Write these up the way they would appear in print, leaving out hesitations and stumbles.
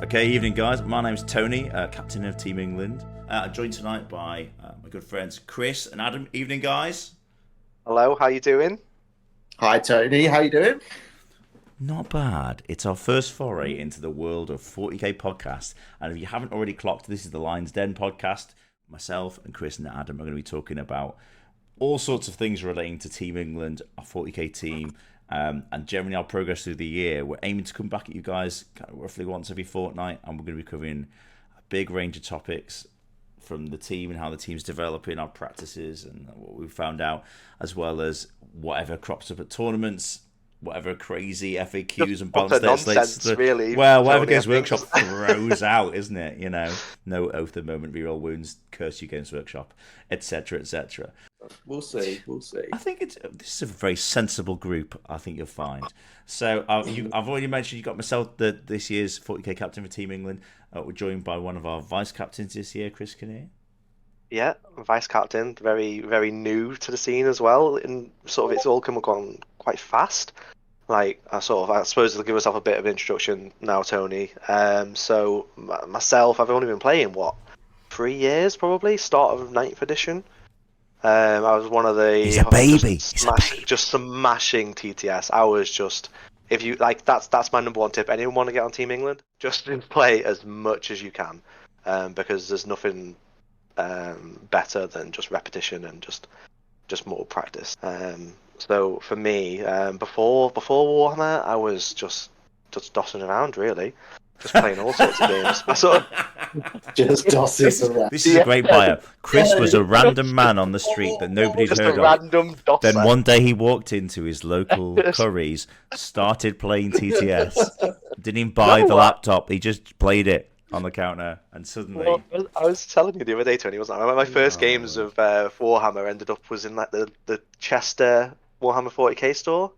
Okay, evening guys. My name's Tony, captain of Team England. Joined tonight by my good friends Chris and Adam. Evening guys. Hello, how you doing? Hi Tony, how you doing? Not bad. It's our first foray into the world of 40k podcasts, and if you haven't already clocked, this is the Lion's Den podcast. Myself and Chris and Adam are going to be talking about all sorts of things relating to Team England, our 40k team, and generally our progress through the year. We're aiming to come back at you guys kind of roughly once every fortnight, and we're going to be covering a big range of topics from the team and how the team's developing, our practices and what we've found out, as well as whatever crops up at tournaments, whatever crazy FAQs and balance their slates. Really. Well, whatever Games Workshop throws out, isn't it? You know, no oath of the moment, reroll wounds, curse you Games Workshop, etc., etc. We'll see. I think this is a very sensible group. I think you'll find. So I've already mentioned you got myself this year's 40k captain for Team England. We're joined by one of our vice captains this year, Chris Kinnear. Yeah, vice captain, very very new to the scene as well. And sort of it's all come on quite fast. I suppose I'll give myself a bit of introduction now, Tony. So myself, I've only been playing 3 years probably. Start of 9th edition. I was one of the. He's a baby. Just smashing TTS. I was just, if you like, that's my number one tip. Anyone want to get on Team England? Just play as much as you can, because there's nothing better than just repetition and just more practice. So for me, before Warhammer, I was just dossing around really. Just playing all sorts of games. Just dossing around. This is a great bio. Chris was a random man on the street that nobody'd just heard a random of. dosser. Then one day he walked into his local Curry's, started playing TTS, didn't even buy the laptop, he just played it on the counter, and suddenly... Well, I was telling you the other day, Tony, wasn't I? My first games of Warhammer ended up was in like the Chester Warhammer 40k store.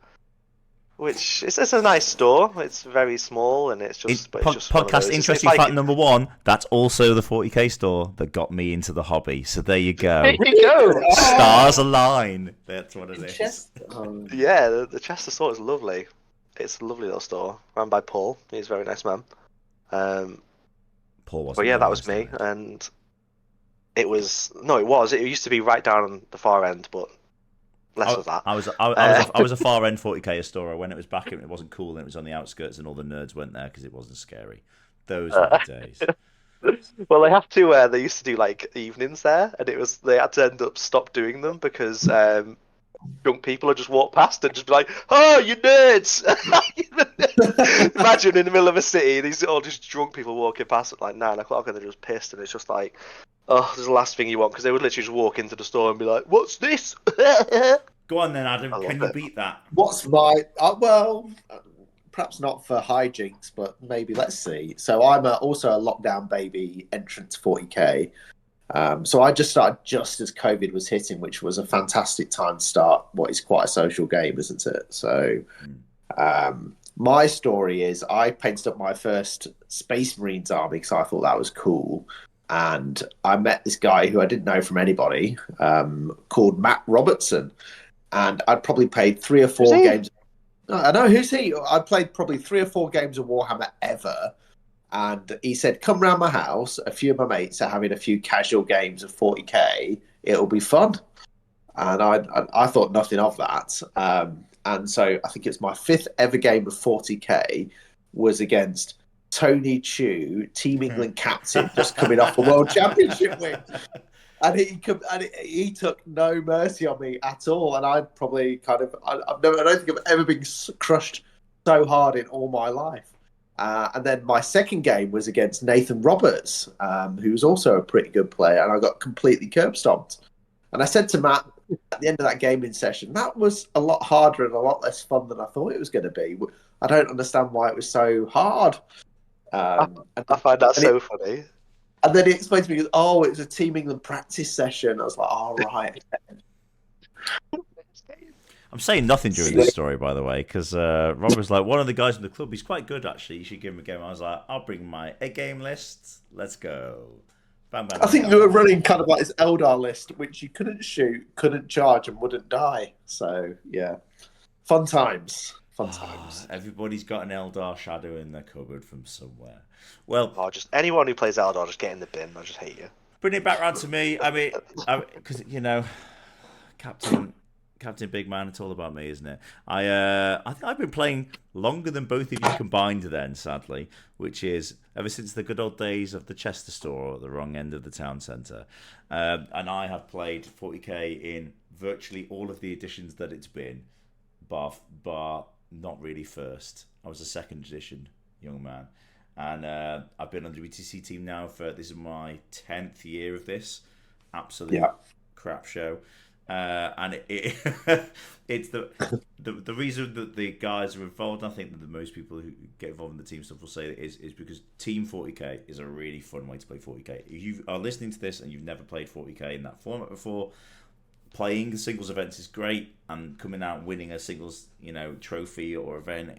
Which it's a nice store. It's very small and it's just. Podcast interesting fact number one. That's also the 40k store that got me into the hobby. So there you go. There you go. Stars align. That's what it is. Yeah, the Chester store is lovely. It's a lovely little store run by Paul. He's a very nice man. Paul was. But yeah, that was me, and it was It used to be right down on the far end, but. Less of that. I was a far end 40k store when it was back. It wasn't cool and it was on the outskirts, and all the nerds went there because it wasn't scary. Those were the days. Well, they have to. They used to do like evenings there, and they had to end up stop doing them because drunk people would just walk past and just be like, "Oh, you nerds!" Imagine in the middle of a city, these all just drunk people walking past at like 9 o'clock, and they're just pissed, and it's just like. Oh, this is the last thing you want, because they would literally just walk into the store and be like, "What's this?" Go on then, Adam. Can you beat that? What's my... perhaps not for hijinks, but maybe, let's see. So I'm also a lockdown baby entrant to 40k. So I just started just as COVID was hitting, which was a fantastic time to start what is quite a social game, isn't it? So my story is I painted up my first Space Marines army because I thought that was cool. And I met this guy who I didn't know from anybody, called Matt Robertson. And I'd probably played 3 or 4 games. I know, who's he? I played probably 3 or 4 games of Warhammer ever. And he said, "Come round my house. A few of my mates are having a few casual games of 40k. It'll be fun." And I thought nothing of that. And so I think it's my 5th ever game of 40k was against Tony Chu, Team England captain, just coming off a World Championship win, and he took no mercy on me at all. And I'd probably I don't think I've ever been crushed so hard in all my life. And then my second game was against Nathan Roberts, who was also a pretty good player, and I got completely curb stomped. And I said to Matt at the end of that gaming session, that was a lot harder and a lot less fun than I thought it was going to be. I don't understand why it was so hard. I find that so funny. And then he explained to me, it was a Team England practice session. I was like, "Oh, right." I'm saying nothing during this story, by the way, because Rob was like, one of the guys in the club, he's quite good, actually. You should give him a game. I was like, I'll bring my game list. Let's go. Bam, bam, I think we were running kind of like this Eldar list, which you couldn't shoot, couldn't charge, and wouldn't die. So, yeah. Fun times. Fun times. Everybody's got an Eldar shadow in their cupboard from somewhere. Well, just anyone who plays Eldar, just get in the bin. I just hate you. bring it back round to me. I mean, because Captain Big Man, it's all about me, isn't it? I think I've been playing longer than both of you combined then, sadly, which is ever since the good old days of the Chester store at the wrong end of the town centre. And I have played 40k in virtually all of the editions that it's been, bar not really first. I was a second edition young man. And I've been on the WTC team now this is my 10th year of this. Absolute crap show. And it's the reason that the guys are involved. I think that the most people who get involved in the team stuff will say that is because Team 40k is a really fun way to play 40k. If you are listening to this and you've never played 40k in that format before, playing the singles events is great, and coming out and winning a singles trophy or event,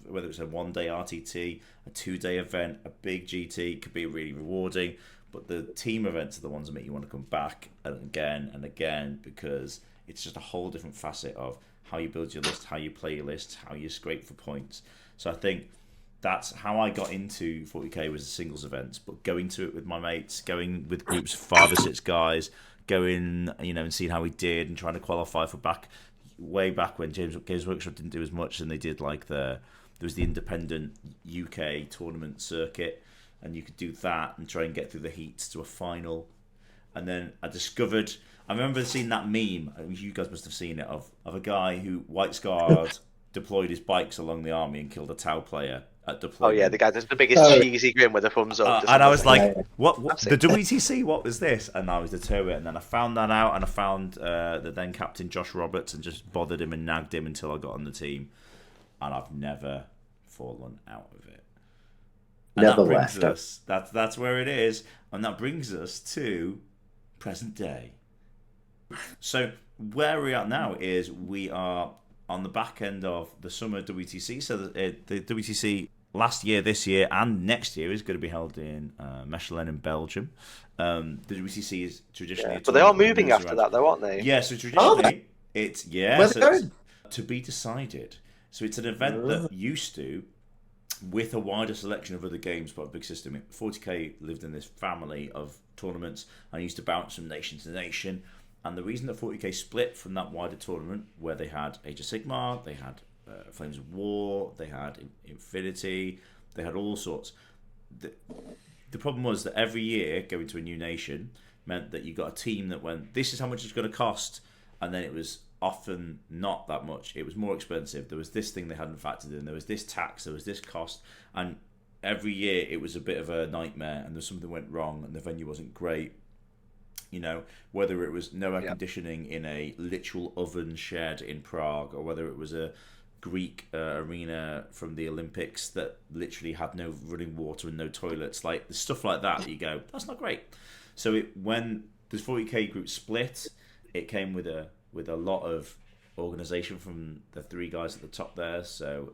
whether it's a 1-day RTT, a 2-day event, a big GT, could be really rewarding. But the team events are the ones that make you want to come back again and again, because it's just a whole different facet of how you build your list, how you play your list, how you scrape for points. So I think that's how I got into 40k, was the singles events, but going to it with my mates, going with groups of 5 or 6 guys, going and seeing how we did, and trying to qualify for way back when Games Workshop didn't do as much, and they did there was the independent UK tournament circuit, and you could do that and try and get through the heats to a final. And then I remember seeing that meme, you guys must have seen it, of a guy who white scarred deployed his bikes along the army and killed a Tau player at deployment. Oh yeah, the guy that's the biggest cheesy grin with a thumbs up. And I was like, what the WTC, what was this? And I was determined, and then I found that out, and I found the then captain Josh Roberts, and just bothered him and nagged him until I got on the team, and I've never fallen out of it. And never that brings left us, that's where it is, and that brings us to present day. So where we're at now is we are on the back end of the summer WTC. So the WTC last year, this year, and next year is going to be held in Mechelen in Belgium. The WTC is traditionally, but they are moving after that, though, aren't they? Yeah, so traditionally it's Where's it going? To be decided. So it's an event that used to, with a wider selection of other games, but a big system. 40k lived in this family of tournaments and used to bounce from nation to nation. And the reason that 40k split from that wider tournament, where they had Age of Sigmar, they had Flames of War, they had Infinity, they had all sorts. The problem was that every year going to a new nation meant that you got a team that went, this is how much it's going to cost, and then it was often not that much. It was more expensive. There was this thing they hadn't factored in. There was this tax. There was this cost. And every year it was a bit of a nightmare, and there's something went wrong, and the venue wasn't great. Whether it was no air conditioning in a literal oven shed in Prague, or whether it was a Greek arena from the Olympics that literally had no running water and no toilets, like the stuff like that, you go, that's not great. So when the 40k group split, it came with a lot of organisation from the 3 guys at the top there. So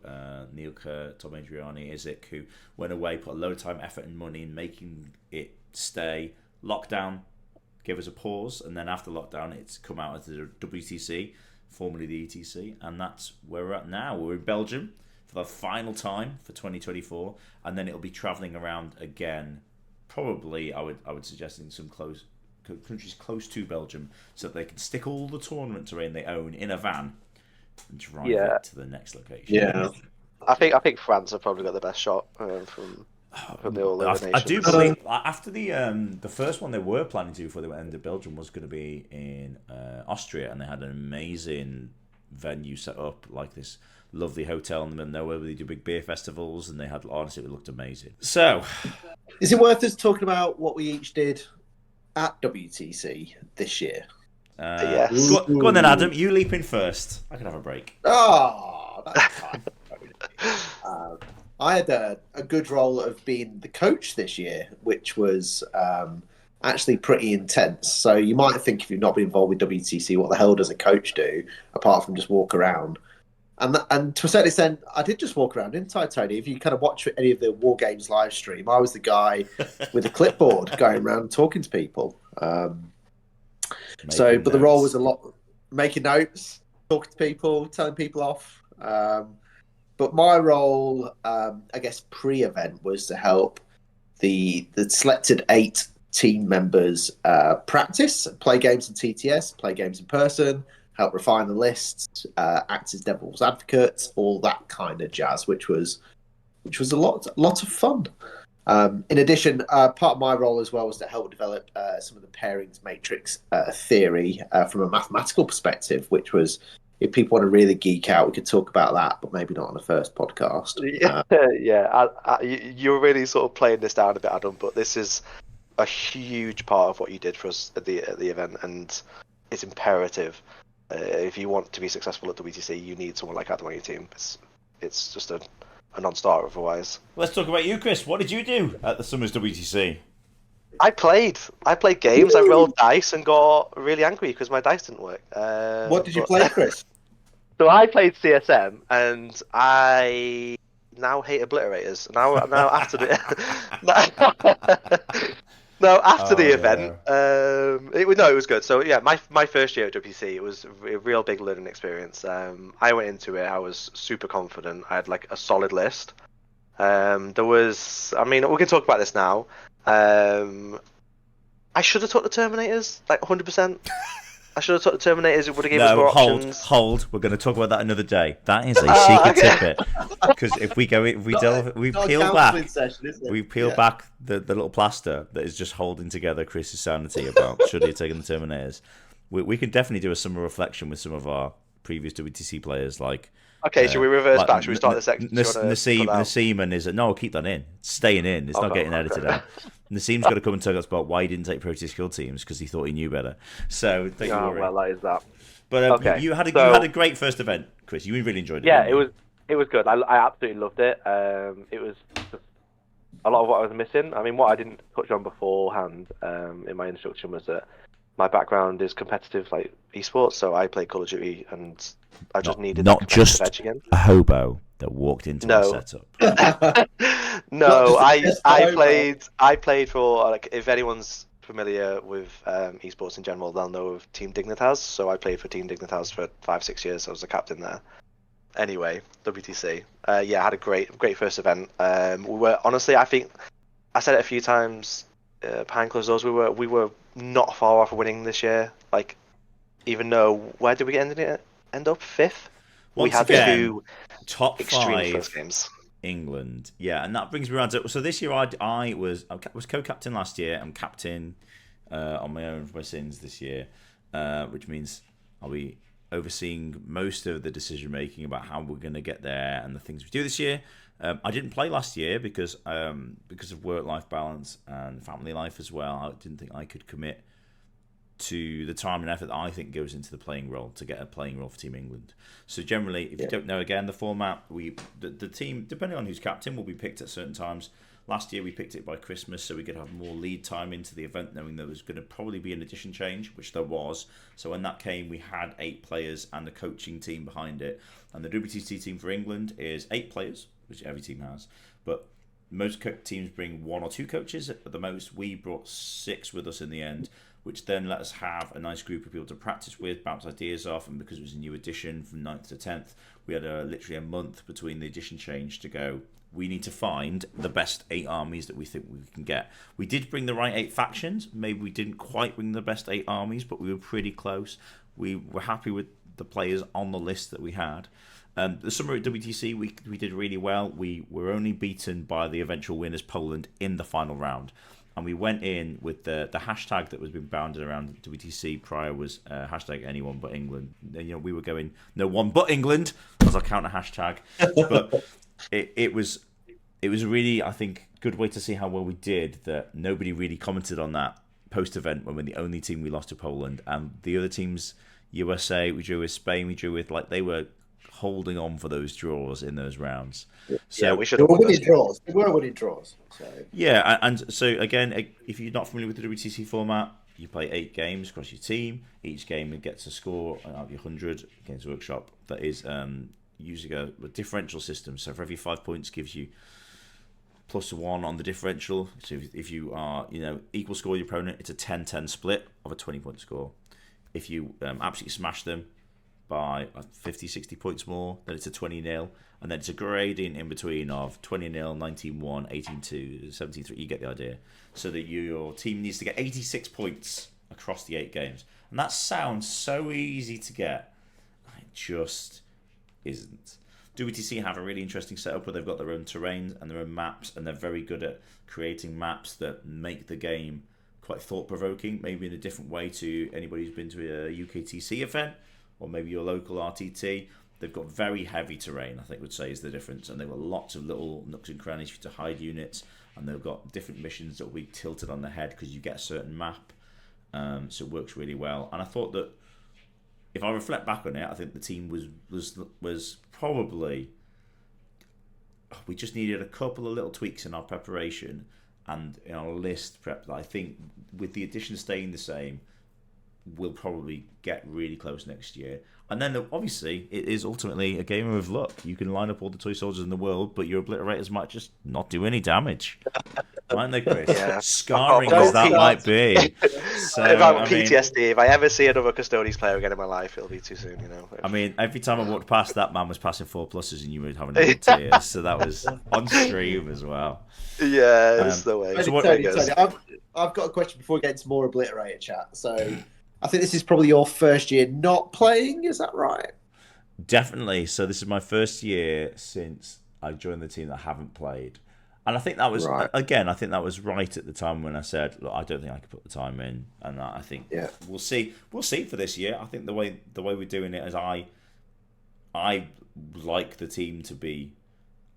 Neil Kerr, Tom Adriani, Isaac, who went away, put a load of time, effort and money in making it stay. Lockdown gave us a pause, and then after lockdown it's come out as the WTC, formerly the ETC, and that's where we're at now. We're in Belgium for the final time for 2024, and then it'll be travelling around again, probably I would suggest in some countries close to Belgium, so that they can stick all the tournament terrain they own in a van and drive it to the next location. Yeah, I think France have probably got the best shot from the all other nations. I do believe after the first one they were planning to before they went into Belgium was going to be in Austria, and they had an amazing venue set up, like this lovely hotel in the middle of nowhere where they do big beer festivals, and they had, honestly, it looked amazing. So is it worth us talking about what we each did at WTC this year? Yes. Go on then, Adam. You leap in first. I can have a break. Oh, that's fine. I had a good role of being the coach this year, which was actually pretty intense. So you might think, if you've not been involved with WTC, what the hell does a coach do apart from just walk around? And to a certain extent, I did just walk around, didn't I, Tony? If you kind of watch any of the War Games live stream, I was the guy with a clipboard going around talking to people. But the role was a lot making notes, talking to people, telling people off. But my role, I guess, pre-event was to help the selected 8 team members practice, play games in TTS, play games in person, help refine the lists, act as devil's advocates, all that kind of jazz, which was a lot of fun. In addition, part of my role as well was to help develop some of the pairings matrix theory from a mathematical perspective, which was, if people want to really geek out, we could talk about that, but maybe not on the first podcast. Yeah, you're really sort of playing this down a bit, Adam, but this is a huge part of what you did for us at the event, and it's imperative. If you want to be successful at WTC, you need someone like Adam on your team. It's just a non-starter otherwise. Let's talk about you, Chris. What did you do at the Summers WTC? I played games. I rolled dice and got really angry because my dice didn't work. What did you play, Chris? So I played CSM, and I now hate obliterators. Now after the event, it was good. So yeah, my first year at WTC, it was a real big learning experience. I went into it, I was super confident. I had like a solid list. There was, I mean, we can talk about this now. I should have took the Terminators, like 100%. I should have took the Terminators. It would have given us more options. Hold. We're going to talk about that another day. That is a secret tidbit. Because if we peel back the little plaster that is just holding together Chris's sanity about should he have taken the Terminators. We can definitely do a summer reflection with some of our previous WTC players, like. Okay, should we reverse back? Should we start the section? Nassim and is no, keep that in. It's staying in. It's not getting edited out. Nassim's got to come and tell us about why he didn't take Proteus Kill Teams because he thought he knew better. So don't you worry. Well, that is that. But okay. you had a great first event, Chris. You really enjoyed it. Yeah, it was good. I absolutely loved it. It was just a lot of what I was missing. I mean, what I didn't touch on beforehand in my introduction was that my background is competitive, like esports. So I play Call of Duty, and I just needed not just edge again. A hobo that walked into the setup. No, I played for, like, if anyone's familiar with esports in general, they'll know of Team Dignitas. So I played for Team Dignitas for 5-6 years. I was a captain there. Anyway, WTC. I had a great first event. We were, honestly, I think I said it a few times behind closed doors. We were not far off winning this year. Like, even though, where did we end up? 5th. Once we had again, 2 top 5 first games. England, yeah, and that brings me around to. So this year I was co-captain last year. I'm captain on my own for my sins this year, which means I'll be overseeing most of the decision making about how we're going to get there and the things we do this year. I didn't play last year because of work-life balance and family life as well. I didn't think I could commit to the time and effort that I think goes into the playing role to get a playing role for Team England. So generally, if you don't know, again, the format, the team, depending on who's captain, will be picked at certain times. Last year we picked it by Christmas so we could have more lead time into the event, knowing there was going to probably be an edition change, which there was. So when that came, we had 8 players and the coaching team behind it. And the WTC team for England is 8 players, which every team has. But most teams bring 1 or 2 coaches at the most. We brought 6 with us in the end, which then let us have a nice group of people to practice with, bounce ideas off, and because it was a new edition from 9th to 10th, we had literally a month between the edition change to go, we need to find the best 8 armies that we think we can get. We did bring the right 8 factions. Maybe we didn't quite bring the best 8 armies, but we were pretty close. We were happy with the players on the list that we had. The summer at WTC, we did really well. We were only beaten by the eventual winners, Poland, in the final round. And we went in with the hashtag that was been bounded around WTC prior was hashtag anyone but England. You know, we were going no one but England as our counter hashtag. But it was a really, I think, good way to see how well we did, that nobody really commented on that post-event when we're the only team we lost to Poland. And the other teams, USA, we drew with Spain, we drew with, like, they were holding on for those draws in those rounds. So we should have won winning draws. We were winning draws. So. Yeah, and so again, if you're not familiar with the WTC format, you play 8 games across your team. Each game gets a score out of your 100 Games Workshop that is using a differential system. So for every 5 points gives you +1 on the differential. So if you are, equal score with your opponent, it's a 10-10 split of a 20-point score. If you absolutely smash them, by 50, 60 points more, then it's a 20-0, and then it's a gradient in between of 20-0, 19-1, 18-2, 17-3. You get the idea. So that your team needs to get 86 points across the 8 games. And that sounds so easy to get. It just isn't. WTC have a really interesting setup where they've got their own terrain and their own maps, and they're very good at creating maps that make the game quite thought-provoking, maybe in a different way to anybody who's been to a UKTC event, or maybe your local RTT. They've got very heavy terrain, I think would say is the difference, and they've got lots of little nooks and crannies for you to hide units, and they've got different missions that will be tilted on the head because you get a certain map, so it works really well. And I thought that if I reflect back on it, I think the team was probably, we just needed a couple of little tweaks in our preparation and in our list prep that I think, with the addition staying the same, we'll probably get really close next year. And then obviously it is ultimately a game of luck. You can line up all the toy soldiers in the world, but your obliterators might just not do any damage. Aren't they, Chris? Yeah. Scarring as that might be. So, if I'm PTSD, if I ever see another Custodians player again in my life, it'll be too soon, you know. I mean, every time I walked past, that man was passing 4+, and you were having a little tears. So that was on stream as well. Yeah, it's the way. Tony, I've got a question before we get into more obliterator chat. So I think this is probably your first year not playing, is that right? Definitely. So this is my first year since I joined the team that I haven't played. And I think that was, again, I think that was right at the time when I said, look, I don't think I could put the time in. And I think we'll see. We'll see for this year. I think the way we're doing it is I like the team to be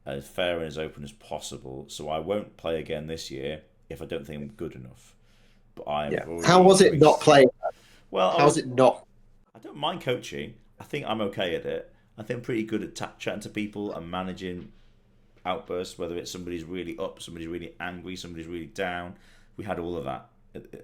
as fair and as open as possible. So I won't play again this year if I don't think I'm good enough. But How was it not playing? Well, how's it not? I don't mind coaching. I think I'm okay at it. I think I'm pretty good at chatting to people and managing outbursts, whether it's somebody's really up, somebody's really angry, somebody's really down. We had all of that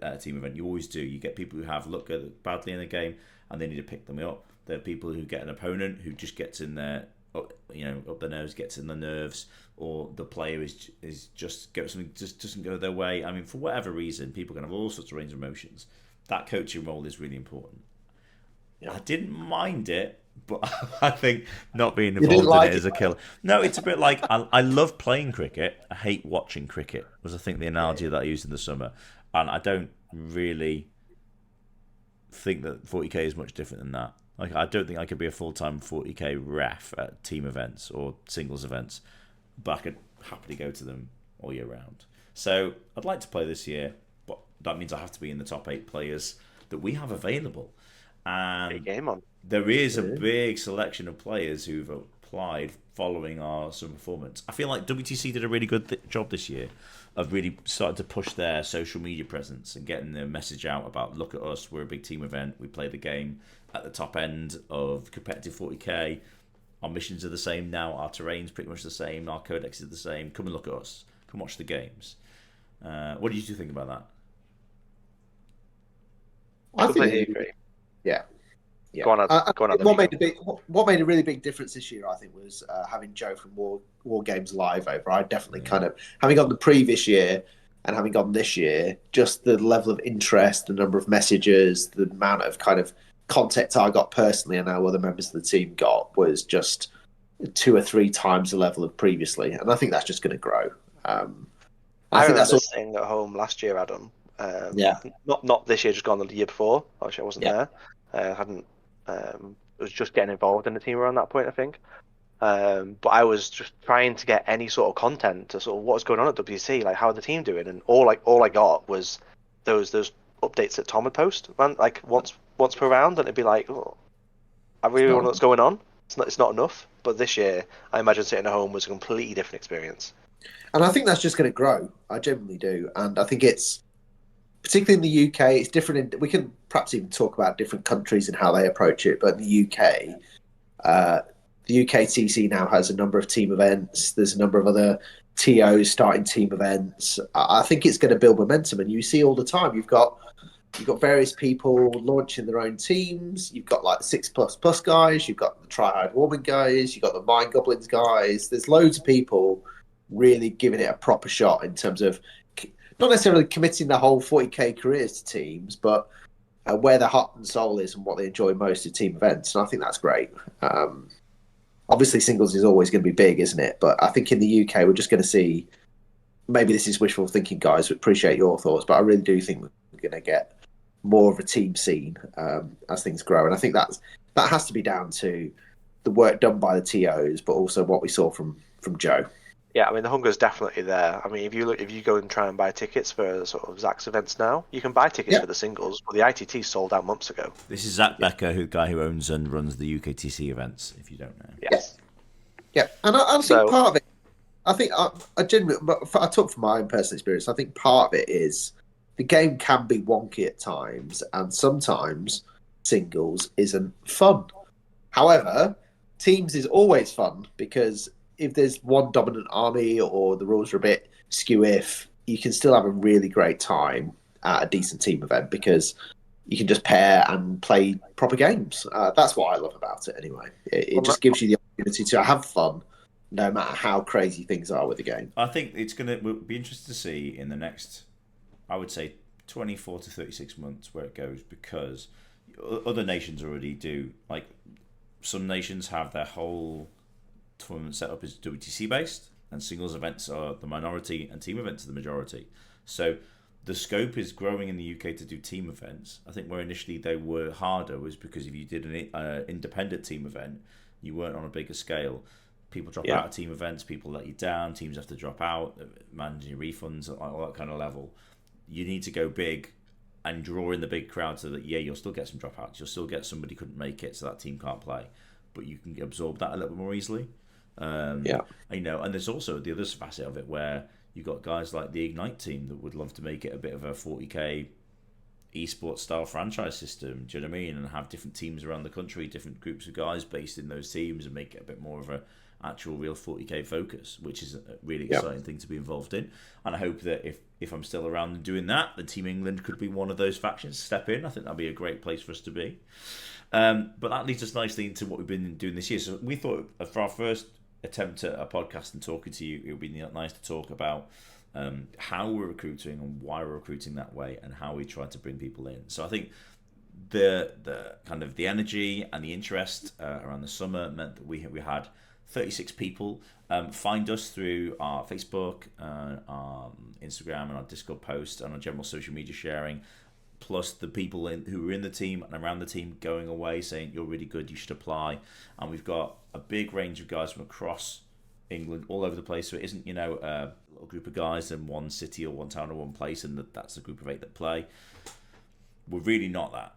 at a team event. You always do. You get people who have looked badly in the game and they need to pick them up. There are people who get an opponent who just gets in there, up their nose, gets in the nerves, or the player is just doesn't go their way. I mean, for whatever reason, people can have all sorts of range of emotions. That coaching role is really important. Yeah. I didn't mind it, but I think not being involved in it is a killer. No, it's a bit like I love playing cricket. I hate watching cricket, was I think the analogy that I used in the summer. And I don't really think that 40k is much different than that. Like, I don't think I could be a full-time 40k ref at team events or singles events, but I could happily go to them all year round. So I'd like to play this year, but that means I have to be in the top 8 players that we have available. And big game on. There is a big selection of players who've applied following our summer performance. I feel like WTC did a really good job this year of really starting to push their social media presence and getting their message out about, look at us, we're a big team event, we play the game at the top end of competitive 40k. Our missions are the same now, our terrain's pretty much the same, our codex is the same. Come and look at us, come watch the games. What do you two think about that? I completely agree. Yeah. Go on, what made a really big difference this year, I think, was having Joe from War Games Live over. I definitely kind of, having gone the previous year and having gone this year, just the level of interest, the number of messages, the amount of kind of contact I got personally and how other members of the team got was just 2 or 3 times the level of previously. And I think that's just going to grow. I think that's staying at home last year, Adam. Not this year, just gone the year before. Actually, I wasn't there. Was just getting involved in the team around that point, I think. But I was just trying to get any sort of content to sort of what's going on at WC, like how are the team doing, and all I got was those updates that Tom would post, like once per round, and it'd be like, oh, I really want to know what's going on. It's not enough. But this year, I imagine sitting at home was a completely different experience. And I think that's just going to grow. I genuinely do, and I think it's, particularly in the UK, it's different. We can perhaps even talk about different countries and how they approach it. But in the UK, the UKTC now has a number of team events. There's a number of other TOs starting team events. I think it's going to build momentum, and you see all the time. You've got various people launching their own teams. You've got like the 6++ guys. You've got the Tri-Hide Warming guys. You've got the Mind Goblins guys. There's loads of people really giving it a proper shot in terms of not necessarily committing the whole 40k careers to teams, but where their heart and soul is and what they enjoy most is team events, and I think that's great. Obviously, singles is always going to be big, isn't it? But I think in the UK, we're just going to see. Maybe this is wishful thinking, guys. We appreciate your thoughts, but I really do think we're going to get more of a team scene as things grow, and I think that has to be down to the work done by the TOs, but also what we saw from Joe. Yeah, I mean the hunger's definitely there. I mean, if you go and try and buy tickets for sort of Zach's events now, you can buy tickets for the singles, but the ITT sold out months ago. This is Zach Becker, the guy who owns and runs the UKTC events. If you don't know, Yes. Yeah, and I think part of it. I think I genuinely, I talk from my own personal experience. I think part of it is the game can be wonky at times, and sometimes singles isn't fun. However, teams is always fun because if there's one dominant army or the rules are a bit skew-if, you can still have a really great time at a decent team event because you can just pair and play proper games. That's what I love about it anyway. It just gives you the opportunity to have fun no matter how crazy things are with the game. I think we'll be interested to see in the next, I would say, 24 to 36 months where it goes, because other nations already do. Like, some nations have their whole tournament set up as WTC based, and singles events are the minority and team events are the majority. So the scope is growing in the UK to do team events. I think where initially they were harder was because if you did an independent team event, you weren't on a bigger scale. People drop out of team events, people let you down, teams have to drop out, managing your refunds, all that kind of level. You need to go big and draw in the big crowd so that, you'll still get some dropouts. You'll still get somebody couldn't make it, so that team can't play. But you can absorb that a little bit more easily. And there's also the other facet of it where you've got guys like the Ignite team that would love to make it a bit of a 40k esports style franchise system. Do you know what I mean? And have different teams around the country, different groups of guys based in those teams, and make it a bit more of a actual real 40k focus, which is a really exciting thing to be involved in. And I hope that if I'm still around and doing that, then Team England could be one of those factions to step in. I think that'd be a great place for us to be. But that leads us nicely into what we've been doing this year. So we thought for our first attempt at a podcast and talking to you, it would be nice to talk about how we're recruiting and why we're recruiting that way and how we try to bring people in. So I think the kind of the energy and the interest around the summer meant that we had 36 people find us through our Facebook, our Instagram, and our Discord posts, and our general social media sharing, plus the people who were in the team and around the team going away saying, you're really good, you should apply. And we've got a big range of guys from across England, all over the place. So it isn't, a little group of guys in one city or one town or one place, and that's a group of 8 that play. We're really not that.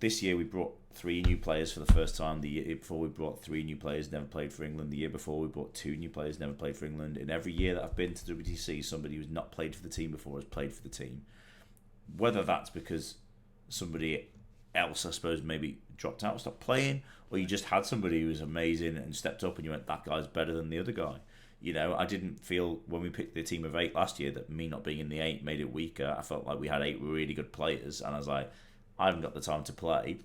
This year we brought 3 new players for the first time. The year before we brought 3 new players, never played for England. The year before we brought 2 new players, never played for England. In every year that I've been to WTC, somebody who's not played for the team before has played for the team. Whether that's because somebody else, I suppose, maybe dropped out, stopped playing, or you just had somebody who was amazing and stepped up and you went, that guy's better than the other guy. I didn't feel when we picked the team of 8 last year that me not being in the 8 made it weaker. I felt like we had 8 really good players, and I was like, I haven't got the time to play.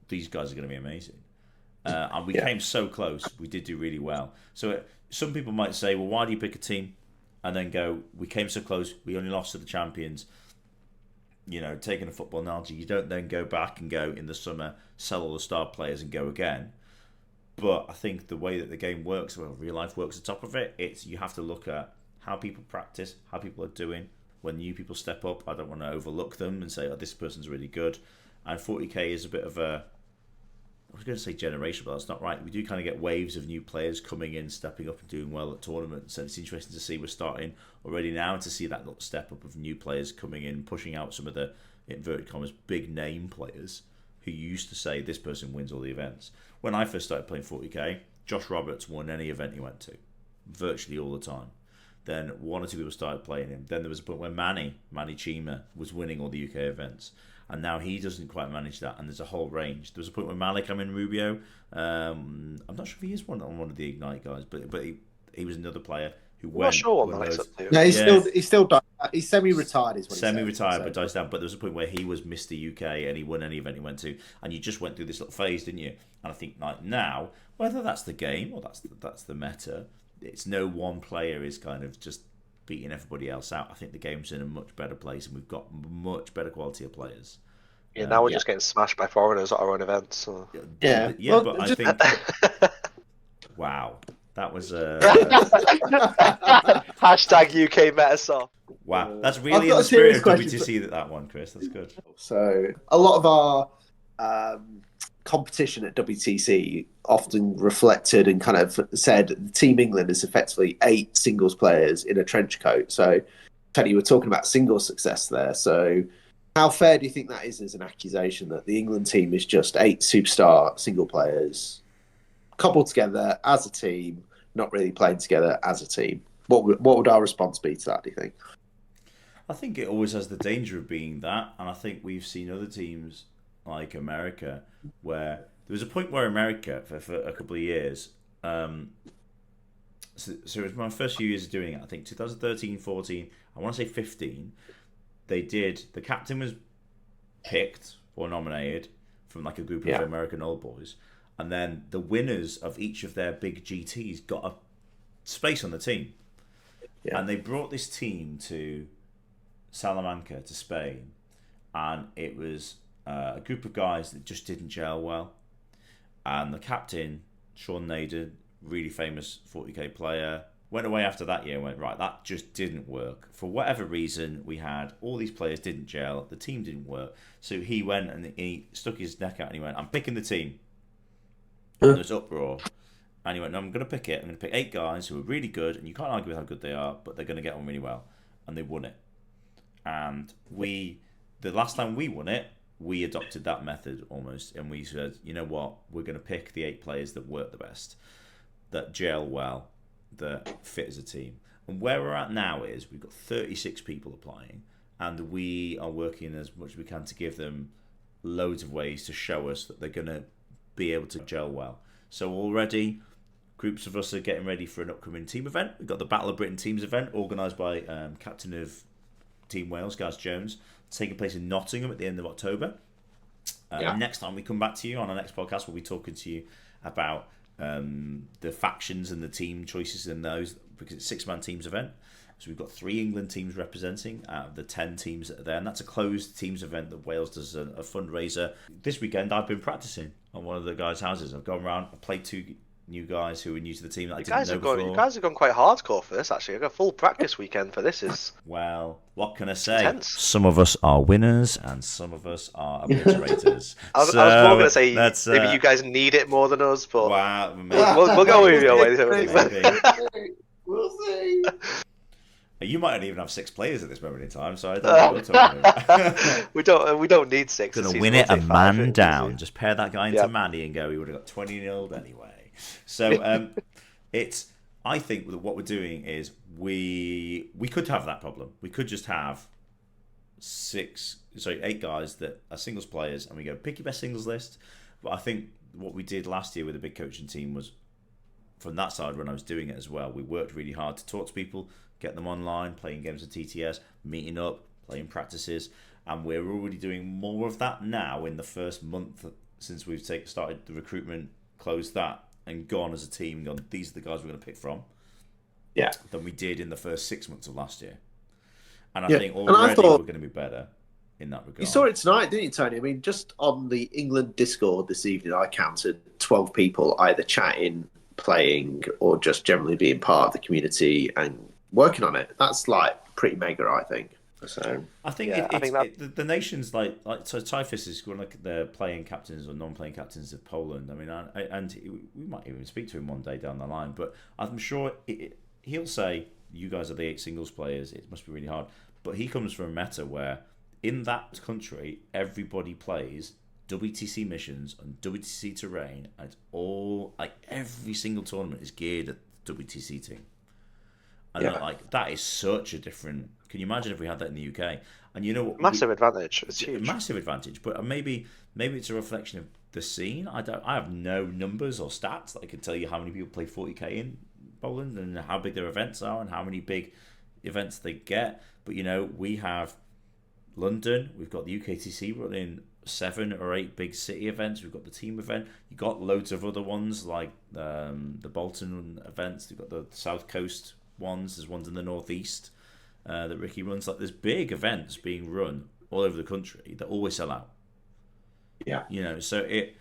These guys are going to be amazing. And we came so close. We did do really well. So some people might say, well, why do you pick a team and then go, we came so close, we only lost to the champions? Taking a football analogy, you don't then go back and go in the summer, sell all the star players and go again. But I think the way that the game works, well, real life works on top of it, you have to look at how people practice, how people are doing. When new people step up, I don't want to overlook them and say, oh, this person's really good. And 40k is a bit of a, I was going to say generation, but that's not right. We do kind of get waves of new players coming in, stepping up and doing well at tournaments. And it's interesting to see we're starting already now to see that little step up of new players coming in, pushing out some of the, inverted commas, big name players who used to say this person wins all the events. When I first started playing 40k, Josh Roberts won any event he went to, virtually all the time. Then 1 or 2 people started playing him. Then there was a point where Manny Chima was winning all the UK events. And now he doesn't quite manage that, and there's a whole range. There was a point where Malik, Rubio, I'm not sure if he is one of the Ignite guys, but he was another player who went. I'm not sure what Malik's up to. No, he's still he's semi-retired, is what semi-retired, but dies down. But there was a point where he was Mr. UK, and he won any event he went to, and you just went through this little phase, didn't you? And I think like now, whether that's the game or that's the meta, it's no one player is kind of just beating everybody else out. I think the game's in a much better place, and we've got much better quality of players. Yeah, now we're just getting smashed by foreigners at our own events. So. Yeah. Yeah, Well, but I just- think wow, that was Hashtag UK Metasoft. wow. That's I've really got in a the spirit serious of question WTC that one, Chris. That's good. So a lot of our competition at WTC often reflected and kind of said Team England is effectively 8 singles players in a trench coat. So, Teddy, you were talking about singles success there. So, how fair do you think that is as an accusation that the England team is just 8 superstar single players coupled together as a team, not really playing together as a team? What would our response be to that, do you think? I think it always has the danger of being that, and I think we've seen other teams like America where there was a point where America for a couple of years. So it was my first few years of doing it. I think 2013, 14. I want to say 15. They did. The captain was picked or nominated from like a group of American old boys, and then the winners of each of their big GTs got a space on the team, and they brought this team to Salamanca to Spain, and it was a group of guys that just didn't gel well, and the captain Sean Naden, really famous 40k player, went away after that year and went, right, that just didn't work. For whatever reason, we had all these players didn't gel, the team didn't work, so he went and he stuck his neck out and he went, I'm picking the team. And there's uproar. And he went, no, I'm going to pick it. I'm going to pick 8 guys who are really good, and you can't argue with how good they are, but they're going to get on really well. And they won it. And the last time we won it, we adopted that method almost, and we said, you know what, we're going to pick the 8 players that work the best, that gel well, that fit as a team. And where we're at now is we've got 36 people applying, and we are working as much as we can to give them loads of ways to show us that they're going to be able to gel well. So already groups of us are getting ready for an upcoming team event. We've got the Battle of Britain Teams event organised by Captain of Team Wales, Gaz Jones, taking place in Nottingham at the end of October. Next time we come back to you on our next podcast, we'll be talking to you about the factions and the team choices in those, because it's a 6-man teams event. So we've got 3 England teams representing out of the 10 teams that are there, and that's a closed teams event that Wales does a fundraiser. This weekend I've been practicing on one of the guys' houses. I've gone around, I've played 2 new guys who are new to the team that I didn't know before. You guys have gone quite hardcore for this, actually. I've got a full practice weekend for this. Well, what can I say? Intense. Some of us are winners and some of us are obliterators. I was more going to say maybe you guys need it more than us, but wow, we'll go with your way. We'll see. You might not even have 6 players at this moment in time, so I don't know what we're talking about. we don't need 6. Gonna win it a man down. Just pair that guy into Manny and go. We would have got 20-0 anyway. So I think that what we're doing is we could have that problem. We could just have 8 guys that are singles players, and we go pick your best singles list. But I think what we did last year with the big coaching team was, from that side when I was doing it as well, we worked really hard to talk to people, get them online, playing games of TTS, meeting up, playing practices, and we're already doing more of that now in the first month since we've started the recruitment, closed that, and gone as a team and gone, these are the guys we're going to pick from, than we did in the first 6 months of last year. And I think already we're going to be better in that regard. You saw it tonight, didn't you, Tony? I mean, just on the England Discord this evening, I counted 12 people either chatting, playing, or just generally being part of the community and working on it. That's like pretty mega, I think. So I think the nations like so Typhus is going like the playing captains or non-playing captains of Poland. I mean, and we might even speak to him one day down the line. But I'm sure he'll say, "You guys are the 8 singles players. It must be really hard." But he comes from a meta where in that country everybody plays WTC missions and WTC terrain, and it's all like every single tournament is geared at the WTC team. And like that is such a different. Can you imagine if we had that in the UK? And you know what? Massive advantage. It's huge. Massive advantage. But maybe it's a reflection of the scene. I have no numbers or stats that I can tell you how many people play 40k in Poland and how big their events are and how many big events they get. But you know, we have London. We've got the UKTC running 7 or 8 big city events. We've got the team event. You got loads of other ones like the Bolton events. You've got the South Coast ones. There's ones in the northeast that Ricky runs. Like there's big events being run all over the country that always sell out. Yeah. So it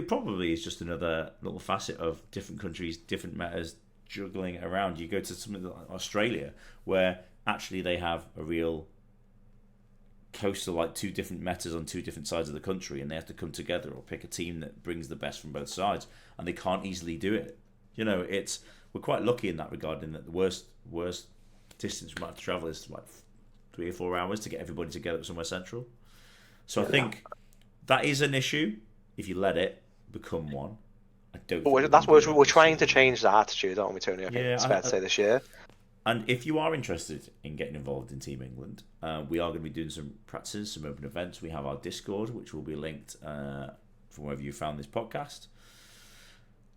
probably is just another little facet of different countries, different metas juggling it around. You go to something like Australia, where actually they have a real coastal, like two different metas on two different sides of the country, and they have to come together or pick a team that brings the best from both sides, and they can't easily do it. It's we're quite lucky in that regard, in that the worst distance we might have to travel is like 3 or 4 hours to get everybody together somewhere central. So I think that is an issue if you let it become one. I don't. But that's what we're trying to change that attitude, aren't we, Tony? I think it's fair to say this year. And if you are interested in getting involved in Team England, we are going to be doing some practices, some open events. We have our Discord, which will be linked from wherever you found this podcast.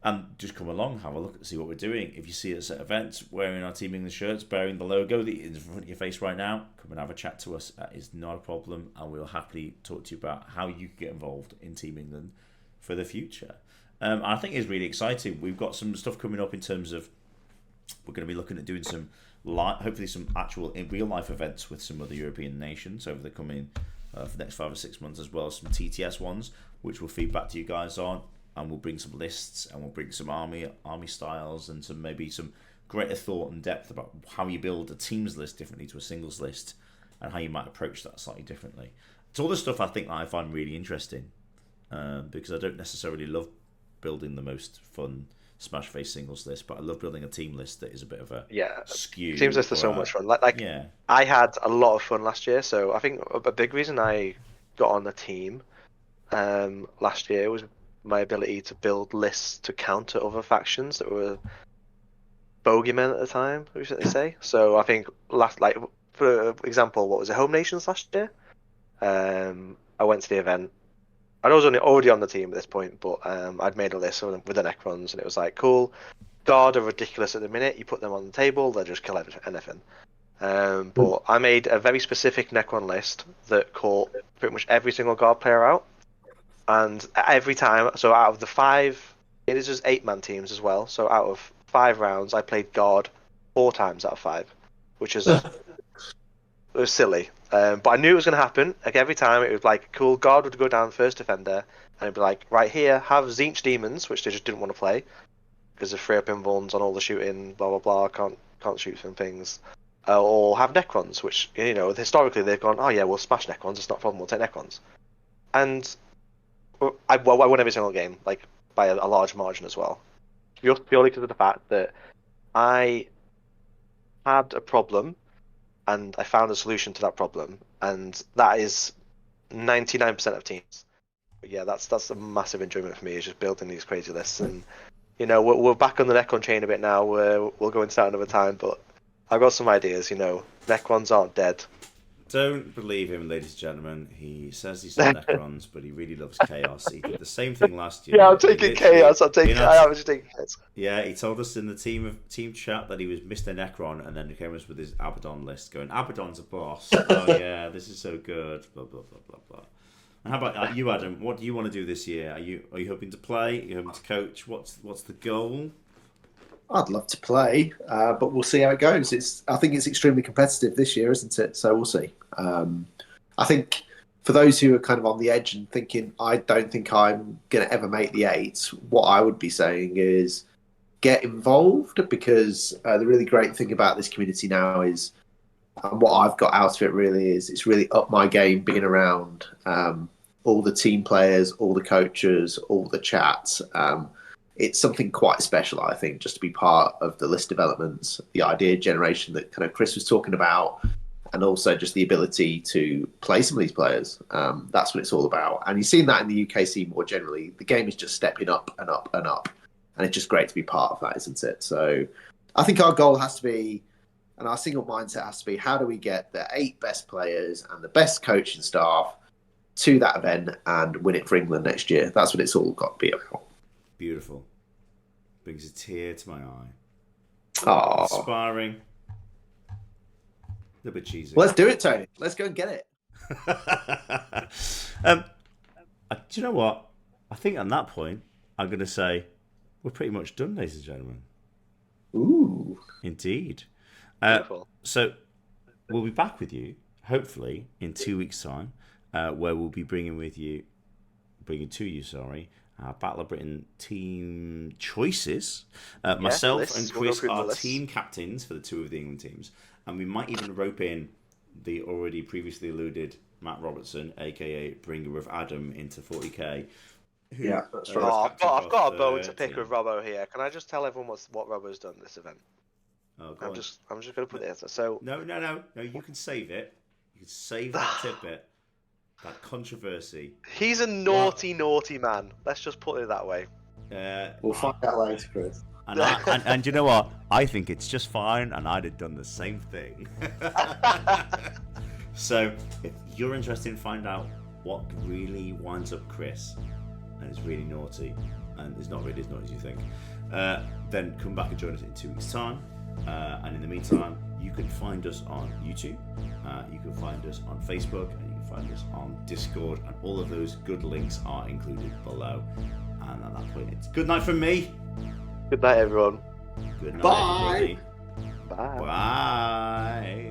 And just come along, have a look and see what we're doing. If you see us at events wearing our Team England shirts, bearing the logo that is in front of your face right now, come and have a chat to us. That is not a problem, and we'll happily talk to you about how you can get involved in Team England for the future. I think it's really exciting. We've got some stuff coming up in terms of we're going to be looking at doing some, hopefully some actual in real life events with some other European nations over the coming for the next 5 or 6 months, as well as some TTS ones, which we'll feed back to you guys on, and we'll bring some lists, and we'll bring some army styles, and maybe some greater thought and depth about how you build a teams list differently to a singles list, and how you might approach that slightly differently. It's all the stuff I think that I find really interesting, because I don't necessarily love building the most fun smash face singles list, but I love building a team list that is a bit of a skew. Teams list are so much fun. I had a lot of fun last year, so I think a big reason I got on the team last year was my ability to build lists to counter other factions that were bogeymen at the time, should they say. So I think for example, what was it, Home Nations last year? I went to the event. I was already on the team at this point, but I'd made a list with the Necrons, and it was like, cool. Guard are ridiculous at the minute. You put them on the table, they'll just kill anything. But I made a very specific Necron list that caught pretty much every single Guard player out. And every time, so out of the 5, it is just 8-man teams as well. So out of 5 rounds, I played Guard 4 times out of 5, which is it was silly. But I knew it was going to happen. Like every time, it was like, cool, Guard would go down first defender, and it'd be like, right here, have Tzeentch Demons, which they just didn't want to play because of free up invulns on all the shooting, blah blah blah, can't shoot some things. Or have Necrons, which historically they've gone, oh yeah, we'll smash Necrons, it's not a problem, we'll take Necrons. And I won every single game, like by a large margin as well, just purely because of the fact that I had a problem and I found a solution to that problem, and that is 99% of teams. But yeah, that's a massive enjoyment for me, is just building these crazy lists. And we're back on the Necron chain a bit now. We'll go into that another time, but I've got some ideas. Necrons aren't dead. Don't believe him, ladies and gentlemen. He says he's not Necrons, but he really loves chaos. He did the same thing last year. Yeah, I'm taking chaos. I am just taking chaos. Yeah, he told us in the team chat that he was Mr. Necron, and then he came us with his Abaddon list, going, Abaddon's a boss. Oh yeah, this is so good. Blah blah blah blah blah. And how about you, Adam? What do you want to do this year? Are you hoping to play? Are you hoping to coach? What's the goal? I'd love to play, but we'll see how it goes. I think it's extremely competitive this year, isn't it? So we'll see. I think for those who are kind of on the edge and thinking, I don't think I'm going to ever make the 8, what I would be saying is get involved, because the really great thing about this community now is, what I've got out of it really is, it's really up my game being around all the team players, all the coaches, all the chats. It's something quite special, I think, just to be part of the list developments, the idea generation that kind of Chris was talking about, and also just the ability to play some of these players. That's what it's all about. And you've seen that in the UK scene more generally. The game is just stepping up and up and up. And it's just great to be part of that, isn't it? So I think our goal has to be, and our single mindset has to be, how do we get the 8 best players and the best coaching staff to that event and win it for England next year? That's what it's all got to be about. Beautiful. Brings a tear to my eye. Aww. Inspiring. A little bit cheesy. Well, let's do it, Tony. Let's go and get it. Do you know what? I think on that point, I'm going to say we're pretty much done, ladies and gentlemen. Ooh. Indeed. Beautiful. So we'll be back with you, hopefully, in 2 weeks' time, where we'll be bringing with you bringing to you, our Battle of Britain team choices. Myself and Chris are team captains for the two of the England teams, and we might even rope in the already previously alluded Matt Robertson, aka Bringer of Adam, into 40k. Yeah, that's right. Oh, I've got a bone to pick with Robbo here. Can I just tell everyone what Robbo's done this event? Oh, I'm just going to put it. So no. You can save it. You can save that tidbit. That controversy. He's a naughty man. Let's just put it that way. We'll find out later, Chris. And you know what? I think it's just fine, and I'd have done the same thing. So, if you're interested in finding out what really winds up Chris, and is really naughty, and is not really as naughty as you think, then come back and join us in 2 weeks' time. And in the meantime, you can find us on YouTube, you can find us on Facebook, and you can find us on Discord, and all of those good links are included below. And at that point, it's good night from me. Good night, everyone. Good night, Bye. everybody. Bye. Bye.